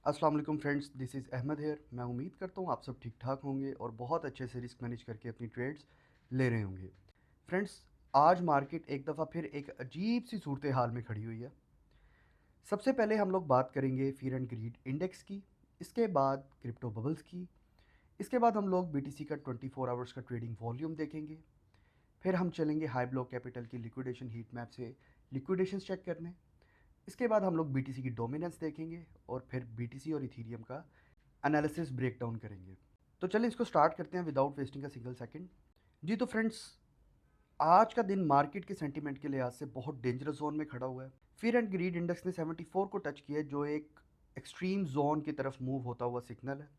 अस्सलाम वालेकुम friends, this is Ahmad here. मैं उम्मीद करता हूँ आप सब ठीक ठाक होंगे और बहुत अच्छे से रिस्क मैनेज करके अपनी ट्रेड्स ले रहे होंगे। फ्रेंड्स, आज मार्केट एक दफ़ा फिर एक अजीब सी सूरत हाल में खड़ी हुई है। सबसे पहले हम लोग बात करेंगे फियर एंड ग्रीड इंडेक्स की, इसके बाद क्रिप्टो बबल्स की, इसके बाद हम लोग बीटीसी का 24 आवर्स का ट्रेडिंग वॉल्यूम देखेंगे। फिर हम चलेंगे हाई ब्लॉक कैपिटल की लिक्विडेशन हीट मैप से लिक्विडेशन चेक करने। इसके बाद हम लोग बीटीसी की डोमिनेंस देखेंगे और फिर बीटीसी और इथीरियम का एनालिसिस ब्रेक डाउन करेंगे। तो चलिए इसको स्टार्ट करते हैं without wasting a single second. जी तो फ्रेंड्स, आज का दिन मार्केट के सेंटीमेंट के लिहाज से बहुत डेंजरस जोन में खड़ा हुआ है। फियर एंड ग्रीड इंडेक्स ने 74 को टच किया है, जो एक एक्सट्रीम जोन की तरफ मूव होता हुआ सिग्नल है।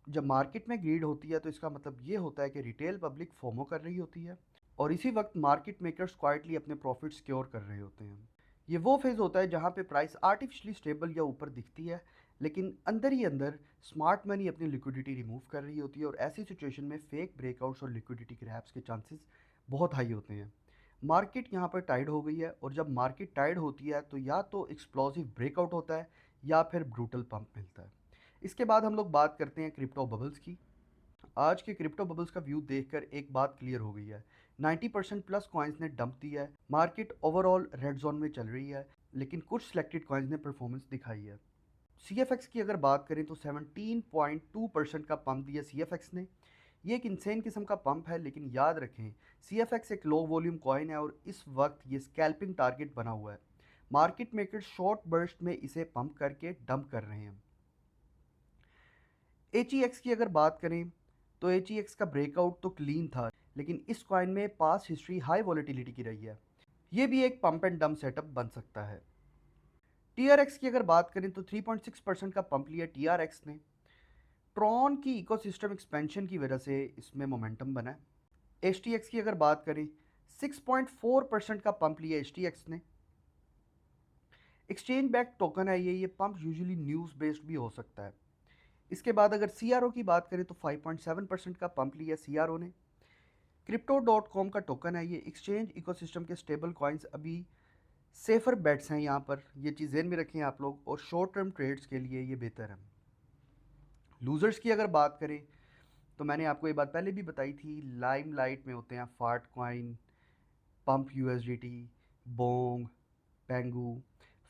जब मार्केट में ग्रीड होती है तो इसका मतलब ये होता है कि रिटेल पब्लिक फोमो कर रही होती है और इसी वक्त मार्केट मेकर्स क्वाइटली अपने प्रॉफिट सिक्योर कर रहे होते हैं। ये वो फेज़ होता है जहाँ पे प्राइस आर्टिफिशियली स्टेबल या ऊपर दिखती है, लेकिन अंदर ही अंदर स्मार्ट मनी अपनी लिक्विडिटी रिमूव कर रही होती है और ऐसी सिचुएशन में फेक ब्रेकआउट्स और लिक्विडिटी ग्रैब्स के चांसेस बहुत हाई होते हैं। मार्केट यहाँ पर टाइड हो गई है और जब मार्केट टाइड होती है तो या तो एक्सप्लोसिव ब्रेकआउट होता है या फिर ब्रूटल पंप मिलता है। इसके बाद हम लोग बात करते हैं क्रिप्टो बबल्स की। आज के क्रिप्टो बबल्स का व्यू देखकर एक बात क्लियर हो गई है। 90% प्लस कॉइन्स ने डंप दिया है। मार्केट ओवरऑल रेड जोन में चल रही है, लेकिन कुछ सिलेक्टेड कॉइन्स ने परफॉर्मेंस दिखाई है। CFX की अगर बात करें तो 17.2% का पंप दिया CFX ने। ये एक इंसेन किस्म का पंप है, लेकिन याद रखें CFX एक लो वॉल्यूम कॉइन है और इस वक्त ये स्कैल्पिंग टारगेट बना हुआ है। मार्केट मेकर शॉर्ट बर्स्ट में इसे पंप करके डंप कर रहे हैं। HEX की अगर बात करें तो HEX का ब्रेकआउट तो क्लीन था, लेकिन इस कॉइन में पास हिस्ट्री हाई वॉलेटिलिटी की रही है। ये भी एक पंप एंड डंप सेटअप बन सकता है। TRX की अगर बात करें तो 3.6% का पंप लिया TRX ने। ट्रॉन की इकोसिस्टम एक्सपेंशन की वजह से इसमें मोमेंटम बना है। HTX की अगर बात करें 6.4% का पंप लिया HTX ने। एक्सचेंज बैक टोकन है ये पंप यूजुअली न्यूज़ बेस्ड भी हो सकता है। इसके बाद अगर CRO की बात करें तो 5.7% का पंप लिया CRO ने। Crypto.com का टोकन है ये। एक्सचेंज इकोसिस्टम के स्टेबल कॉइन्स अभी सेफर बेट्स हैं यहाँ पर, ये चीज़ ज़हन में रखें आप लोग, और शॉर्ट टर्म ट्रेड्स के लिए ये बेहतर है। लूज़र्स की अगर बात करें तो मैंने आपको ये बात पहले भी बताई थी, लाइम लाइट में होते हैं फाट कॉइन, पंप USDT, बोंग, पेंगू।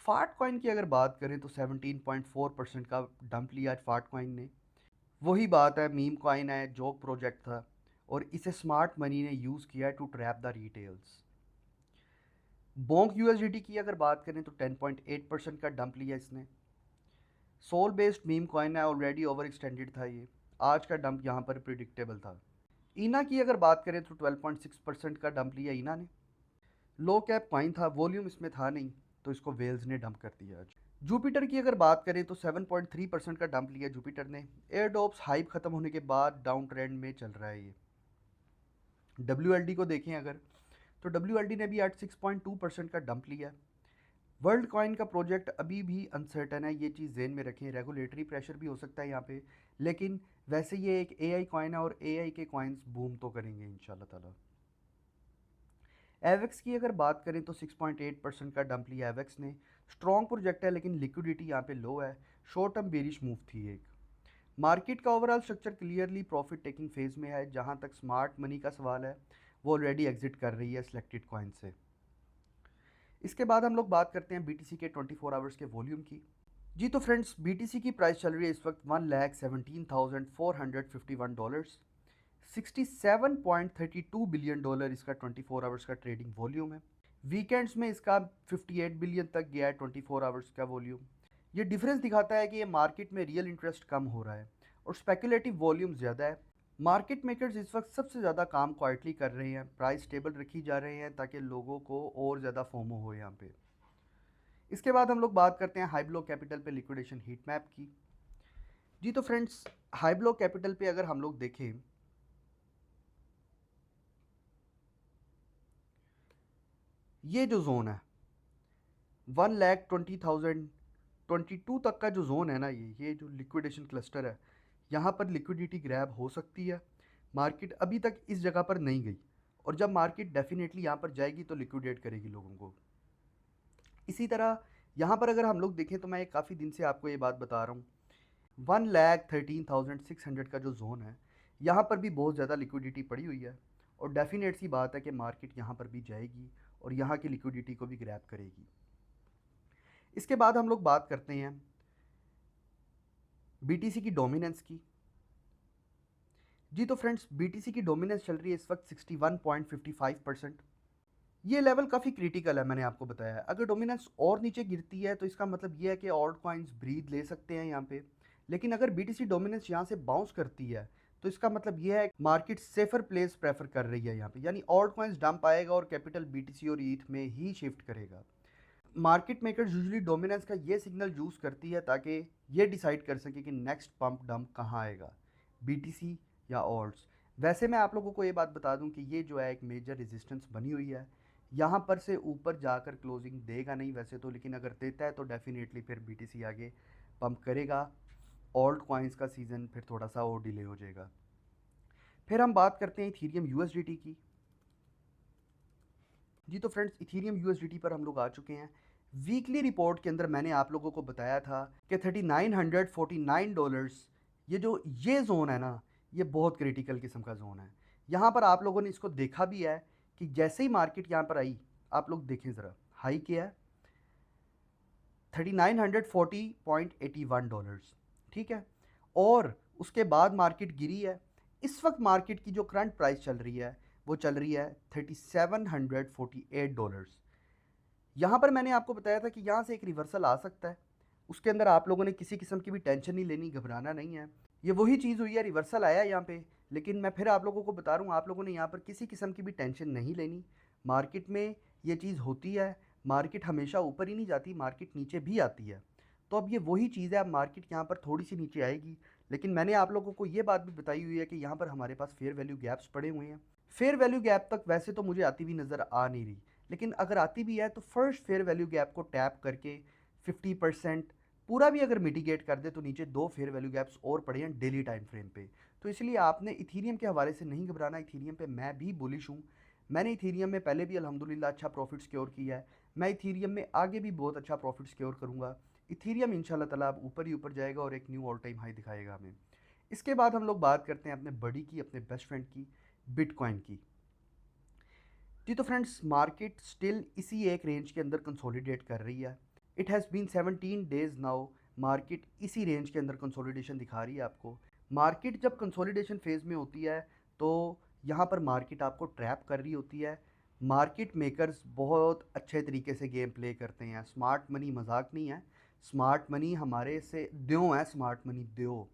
फाट कॉइन की अगर बात करें तो 17.4% का डंप लिया है फाट कॉइन ने। वही बात है, मीम कॉइन है, जोक प्रोजेक्ट था और इसे स्मार्ट मनी ने यूज़ किया है to trap the retails. Bonk USDT की अगर बात करें तो 10.8% का डंप लिया इसने। सोल बेस्ड मीम कॉइन है, ऑलरेडी ओवर एक्सटेंडेड था ये। आज का डंप यहाँ पर प्रिडिक्टेबल था। ईना की अगर बात करें तो 12.6% का डंप लिया ईना ने। लो कैप कॉइन था, वॉल्यूम इसमें था नहीं, तो इसको वेल्स ने डंप कर दिया आज। जुपिटर की अगर बात करें तो 7.3% का डंप लिया जुपिटर ने। एयरडॉप्स हाइप खत्म होने के बाद डाउन ट्रेंड में चल रहा है ये। WLD को देखें अगर, तो WLD ने भी आज 6.2% का डंप लिया है। वर्ल्ड कॉइन का प्रोजेक्ट अभी भी अनसर्टन है, ये चीज़ ज़हन में रखें। रेगुलेटरी प्रेशर भी हो सकता है यहाँ पे, लेकिन वैसे ये एक AI कॉइन है और AI के कॉइन्स बूम तो करेंगे इंशाल्लाह ताला। एवेक्स की अगर बात करें तो 6.8% का डंप लिया एवेक्स ने। स्ट्रॉन्ग प्रोजेक्ट है, लेकिन लिक्विडिटी यहाँ पे लो है। शॉर्ट टर्म बेरिश मूव थी एक। मार्केट का overall structure clearly profit taking phase में है। जहाँ तक स्मार्ट मनी का सवाल है, वो ऑलरेडी एग्जिट कर रही है सिलेक्टेड कॉइन से। इसके बाद हम लोग बात करते हैं BTC के 24 आवर्स के वॉल्यूम की। जी तो फ्रेंड्स, BTC की प्राइस चल रही है इस वक्त $1,17,451। $67.32 बिलियन इसका 24 आवर्स का ट्रेडिंग वॉल्यूम है। वीकेंड्स में इसका 58 बिलियन तक गया है 24 आवर्स का वॉल्यूम। ये डिफरेंस दिखाता है कि ये मार्केट में रियल इंटरेस्ट कम हो रहा है और स्पेकुलेटिव वॉल्यूम ज़्यादा है। मार्केट मेकर्स इस वक्त सबसे ज़्यादा काम क्वाइटली कर रहे हैं, प्राइस स्टेबल रखी जा रहे हैं ताकि लोगों को और ज़्यादा फोमो हो यहाँ पे। इसके बाद हम लोग बात करते हैं हाई ब्लॉक कैपिटल पे लिक्विडेशन हीट मैप की। जी तो फ्रेंड्स, हाई ब्लॉक कैपिटल पे अगर हम लोग देखें, ये जो जोन है 1,20,022 तक का जो जोन है ना, ये जो लिक्विडेशन क्लस्टर है, यहाँ पर लिक्विडिटी ग्रैब हो सकती है। मार्केट अभी तक इस जगह पर नहीं गई और जब मार्केट डेफिनेटली यहाँ पर जाएगी तो लिक्विडेट करेगी लोगों को। इसी तरह यहाँ पर अगर हम लोग देखें तो मैं काफ़ी दिन से आपको ये बात बता रहा हूँ, 1,13,600 का जो जोन है, यहाँ पर भी बहुत ज़्यादा लिक्विडिटी पड़ी हुई है और डेफिनेट सी बात है कि मार्केट यहाँ पर भी जाएगी और यहाँ की लिक्विडिटी को भी ग्रैब करेगी। इसके बाद हम लोग बात करते हैं बीटीसी की डोमिनेंस की। जी तो फ्रेंड्स, बीटीसी की डोमिनेंस चल रही है इस वक्त 61.55%। ये लेवल काफ़ी क्रिटिकल है, मैंने आपको बताया है। अगर डोमिनेंस और नीचे गिरती है तो इसका मतलब ये है कि ऑल्ट कॉइन्स ब्रीथ ले सकते हैं यहाँ पे। लेकिन अगर बीटीसी डोमिनेंस यहाँ से बाउंस करती है तो इसका मतलब ये है मार्केट सेफर प्लेस प्रेफर कर रही है यहाँ पे, यानी ऑल्ट कॉइन्स डंप आएगा और कैपिटल बीटीसी और ईथ में ही शिफ्ट करेगा। मार्केट मेकर्स यूजुअली डोमिनेंस का ये सिग्नल यूज़ करती है ताकि ये डिसाइड कर सके कि नेक्स्ट पंप डंप कहाँ आएगा, बीटीसी या ऑल्ट्स। वैसे मैं आप लोगों को ये बात बता दूं कि ये जो है एक मेजर रेजिस्टेंस बनी हुई है, यहाँ पर से ऊपर जाकर क्लोजिंग देगा नहीं वैसे तो, लेकिन अगर देता है तो डेफिनेटली फिर बीटीसी आगे पंप करेगा। ऑल्ट कॉइन्स का सीज़न फिर थोड़ा सा और डिले हो जाएगा। फिर हम बात करते हैं इथीरियम यूएसडीटी की। जी तो फ्रेंड्स, इथीरियम यूएसडीटी पर हम लोग आ चुके हैं। वीकली रिपोर्ट के अंदर मैंने आप लोगों को बताया था कि $3949, ये जोन है ना, ये बहुत क्रिटिकल किस्म का जोन है। यहाँ पर आप लोगों ने इसको देखा भी है कि जैसे ही मार्केट यहाँ पर आई, आप लोग देखें ज़रा, हाई किया है $3940.81, ठीक है। और उसके बाद मार्केट गिरी है। इस वक्त मार्केट की जो करंट प्राइस चल रही है वो चल रही है $3748। यहाँ पर मैंने आपको बताया था कि यहाँ से एक रिवर्सल आ सकता है। उसके अंदर आप लोगों ने किसी किस्म की भी टेंशन नहीं लेनी, घबराना नहीं है। ये वही चीज़ हुई है, रिवर्सल आया यहाँ पे। लेकिन मैं फिर आप लोगों को बता रहा हूँ, आप लोगों ने यहाँ पर किसी किस्म की भी टेंशन नहीं लेनी। मार्केट में ये चीज़ होती है, मार्केट हमेशा ऊपर ही नहीं जाती, मार्केट नीचे भी आती है। तो अब ये वही चीज़ है, अब मार्केट यहाँ पर थोड़ी सी नीचे आएगी। लेकिन मैंने आप लोगों को ये बात भी बताई हुई है कि यहाँ पर हमारे पास फेयर वैल्यू गैप्स पड़े हुए हैं। फेयर वैल्यू गैप तक वैसे तो मुझे आती हुई नज़र आ नहीं रही, लेकिन अगर आती भी है तो फर्स्ट फेयर वैल्यू गैप को टैप करके 50% पूरा भी अगर मिटिगेट कर दे तो नीचे दो फेयर वैल्यू गैप्स और पड़े हैं डेली टाइम फ्रेम पे। तो इसलिए आपने इथीरियम के हवाले से नहीं घबराना। इथीरियम पे मैं भी बुलिश हूँ। मैंने इथीरियम में पहले भी अल्हम्दुलिल्लाह अच्छा प्रॉफिट सिक्योर किया है। मैं इथीरियम में आगे भी बहुत अच्छा प्रॉफिट सिक्योर करूँगा। इथीरियम इंशाल्लाह ताला अब ऊपर ही ऊपर जाएगा और एक न्यू ऑल टाइम हाई दिखाएगा हमें। इसके बाद हम लोग बात करते हैं अपने बड़ी की, अपने बेस्ट फ्रेंड की, बिटकॉइन की। जी तो फ्रेंड्स, मार्केट स्टिल इसी एक रेंज के अंदर कंसोलिडेट कर रही है। It has been 17 days now, market इसी रेंज के अंदर कंसोलिडेशन दिखा रही है आपको। मार्केट जब कंसोलिडेशन फेज़ में होती है तो यहाँ पर मार्केट आपको ट्रैप कर रही होती है। मार्केट मेकर्स बहुत अच्छे तरीके से गेम प्ले करते हैं। स्मार्ट मनी मजाक नहीं है, स्मार्ट मनी हमारे से द्यों है, स्मार्ट मनी द्यों,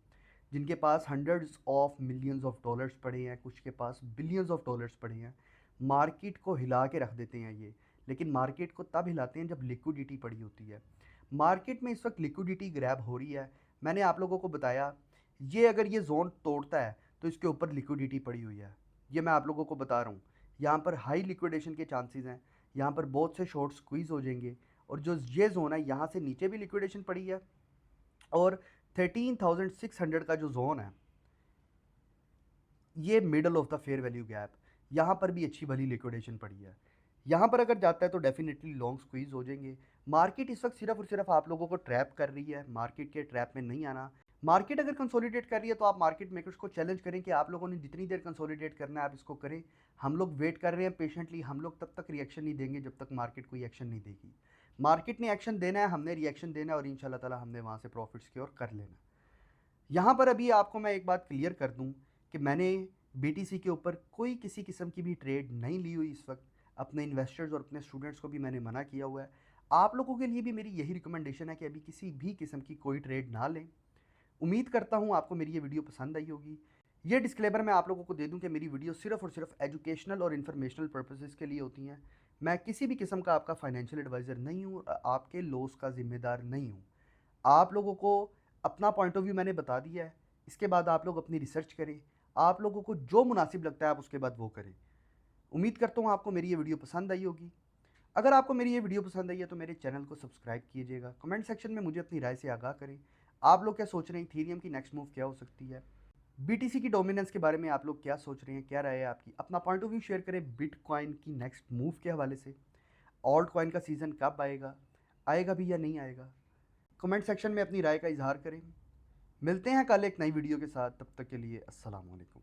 जिनके पास hundreds of millions of dollars पड़े हैं, कुछ के पास बिलियंस ऑफ डॉलर्स पड़े हैं। मार्केट को हिला के रख देते हैं ये। लेकिन मार्केट को तब हिलाते हैं जब लिक्विडिटी पड़ी होती है। मार्केट में इस वक्त लिक्विडिटी ग्रैब हो रही है। मैंने आप लोगों को बताया, ये अगर ये जोन तोड़ता है तो इसके ऊपर लिक्विडिटी पड़ी हुई है। ये मैं आप लोगों को बता रहा हूँ। यहाँ पर हाई लिक्विडेशन के चांसेस हैं, यहाँ पर बहुत से शॉर्ट स्क्वीज़ हो जाएंगे। और जो ये जोन है, यहाँ से नीचे भी लिक्विडेशन पड़ी है और 13,600 का जो जोन है, ये middle of the fair value gap, यहाँ पर भी अच्छी भली लिक्विडेशन पड़ी है। यहाँ पर अगर जाता है तो डेफिनेटली लॉन्ग स्क्वीज हो जाएंगे। मार्केट इस वक्त सिर्फ और सिर्फ आप लोगों को ट्रैप कर रही है, मार्केट के ट्रैप में नहीं आना। मार्केट अगर कंसोलिडेट कर रही है तो आप मार्केट मेकर्स को चैलेंज करें कि आप लोगों ने जितनी देर कंसोलिडेट करना है आप इसको करें। हम लोग वेट कर रहे हैं पेशेंटली, हम लोग तब तक रिएक्शन नहीं देंगे जब तक मार्केट कोई एक्शन नहीं देगी। मार्केट ने एक्शन देना है, हमने रिएक्शन देना है और इंशाल्लाह ताला हमने वहाँ से प्रॉफिट सिक्योर कर लेना। यहाँ पर अभी आपको मैं एक बात क्लियर कर दूँ कि मैंने बीटीसी के ऊपर कोई किसी किस्म की भी ट्रेड नहीं ली हुई इस वक्त। अपने इन्वेस्टर्स और अपने स्टूडेंट्स को भी मैंने मना किया हुआ है। आप लोगों के लिए भी मेरी यही रिकमेंडेशन है कि अभी किसी भी किस्म की कोई ट्रेड ना लें। उम्मीद करता हूँ आपको मेरी ये वीडियो पसंद आई होगी। ये डिस्क्लेमर मैं आप लोगों को दे दूँ कि मेरी वीडियो सिर्फ और सिर्फ एजुकेशनल और इन्फॉर्मेशनल पर्पसेस के लिए होती हैं। मैं किसी भी किस्म का आपका फाइनेंशियल एडवाइज़र नहीं हूँ, आपके लॉस का ज़िम्मेदार नहीं हूँ। आप लोगों को अपना पॉइंट ऑफ व्यू मैंने बता दिया है। इसके बाद आप लोग अपनी रिसर्च करें, आप लोगों को जो मुनासिब लगता है आप उसके बाद वो करें। उम्मीद करता हूँ आपको मेरी ये वीडियो पसंद आई होगी। अगर आपको मेरी ये वीडियो पसंद आई है तो मेरे चैनल को सब्सक्राइब कीजिएगा। कमेंट सेक्शन में मुझे अपनी राय से आगाह करें। आप लोग क्या सोच रहे हैं, इथीरियम की नेक्स्ट मूव क्या हो सकती है, बीटीसी की डोमिनेंस के बारे में आप लोग क्या सोच रहे हैं, क्या राय है आपकी, अपना पॉइंट ऑफ व्यू शेयर करें बिटकॉइन की नेक्स्ट मूव के हवाले से। ऑल्ट कॉइन का सीज़न कब आएगा, आएगा भी या नहीं आएगा, कमेंट सेक्शन में अपनी राय का इजहार करें। मिलते हैं कल एक नई वीडियो के साथ, तब तक के लिए अस्सलाम वालेकुम।